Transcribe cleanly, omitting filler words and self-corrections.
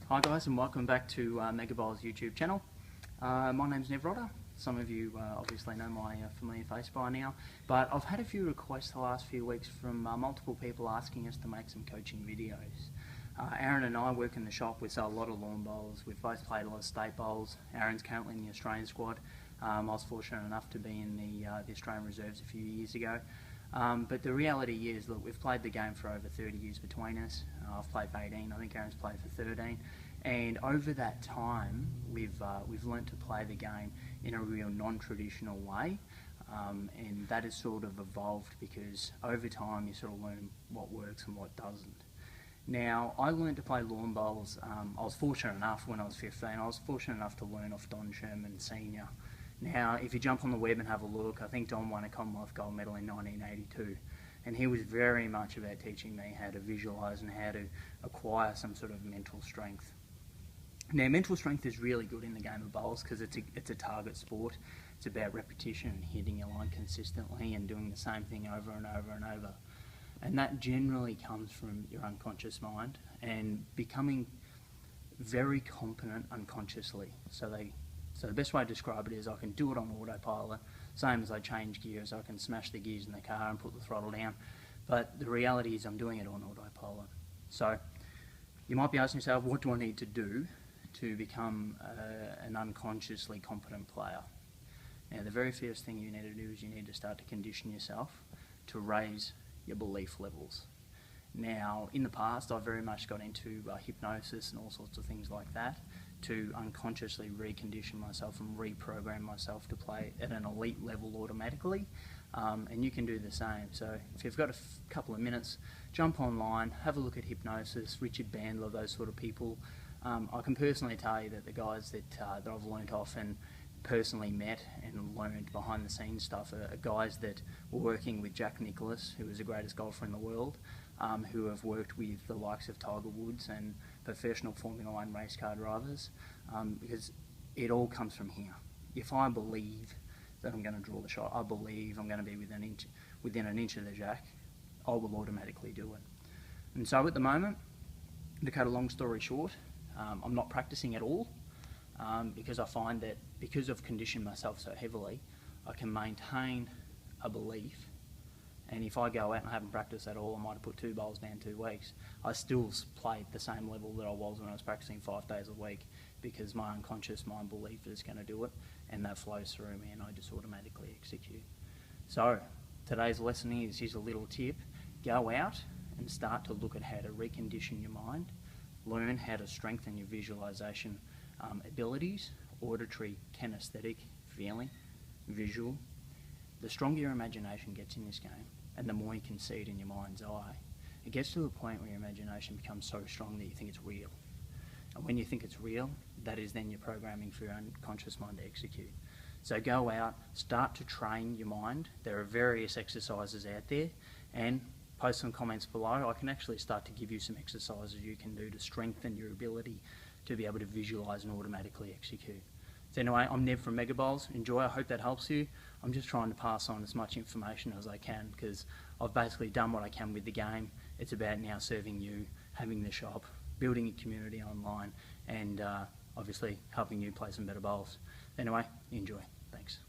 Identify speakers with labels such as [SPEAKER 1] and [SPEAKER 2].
[SPEAKER 1] Hi guys, and welcome back to Megabowl's YouTube channel. My name's Rodda. Some of you obviously know my familiar face by now, but I've had a few requests the last few weeks from multiple people asking us to make some coaching videos. Aaron and I work in the shop. We sell a lot of lawn bowls. We've both played a lot of state bowls. Aaron's currently in the Australian squad. I was fortunate enough to be in the Australian reserves a few years ago. But the reality is, look, we've played the game for over 30 years between us. I've played for 18, I think Aaron's played for 13. And over that time, we've learnt to play the game in a real non-traditional way. And that has sort of evolved because over time you sort of learn what works and what doesn't. Now, I learned to play lawn bowls. I was fortunate enough when I was 15, I was fortunate enough to learn off Don Sherman Sr. Now, if you jump on the web and have a look, I think Don won a Commonwealth gold medal in 1982, and he was very much about teaching me how to visualise and how to acquire some sort of mental strength. Now, mental strength is really good in the game of bowls because it's a target sport. It's about repetition and hitting your line consistently and doing the same thing over and over and over. And that generally comes from your unconscious mind and becoming very competent unconsciously. So the best way to describe it is I can do it on autopilot, same as I change gears. I can smash the gears in the car and put the throttle down, but the reality is I'm doing it on autopilot. So you might be asking yourself, what do I need to do to become an unconsciously competent player? Now, the very first thing you need to do is you need to start to condition yourself to raise your belief levels. Now, in the past, I very much got into hypnosis and all sorts of things like that to unconsciously recondition myself and reprogram myself to play at an elite level automatically. And you can do the same. So if you've got a couple of minutes, jump online, have a look at hypnosis, Richard Bandler, those sort of people. I can personally tell you that the guys that I've learnt off and personally met and learned behind the scenes stuff are guys that were working with Jack Nicklaus, who is the greatest golfer in the world, who have worked with the likes of Tiger Woods and professional Formula 1 race car drivers, because it all comes from here. If I believe that I'm going to draw the shot, I believe I'm going to be within an inch of the jack, I will automatically do it. And so at the moment, to cut a long story short, I'm not practicing at all, because I find that because I've conditioned myself so heavily, I can maintain a belief. And if I go out and I haven't practiced at all, I might have put 2 bowls down 2 weeks, I still play at the same level that I was when I was practicing 5 days a week, because my unconscious mind belief is going to do it, and that flows through me and I just automatically execute. So today's lesson is, here's a little tip: go out and start to look at how to recondition your mind, learn how to strengthen your visualization abilities, auditory, kinesthetic, feeling, visual. The stronger your imagination gets in this game, and the more you can see it in your mind's eye, it gets to a point where your imagination becomes so strong that you think it's real. And when you think it's real, that is then your programming for your unconscious mind to execute. So go out, start to train your mind. There are various exercises out there, and post some comments below. I can actually start to give you some exercises you can do to strengthen your ability to be able to visualise and automatically execute. So anyway, I'm Nev from Megabowls. Enjoy, I hope that helps you. I'm just trying to pass on as much information as I can because I've basically done what I can with the game. It's about now serving you, having the shop, building a community online, and obviously helping you play some better bowls. Anyway, enjoy. Thanks.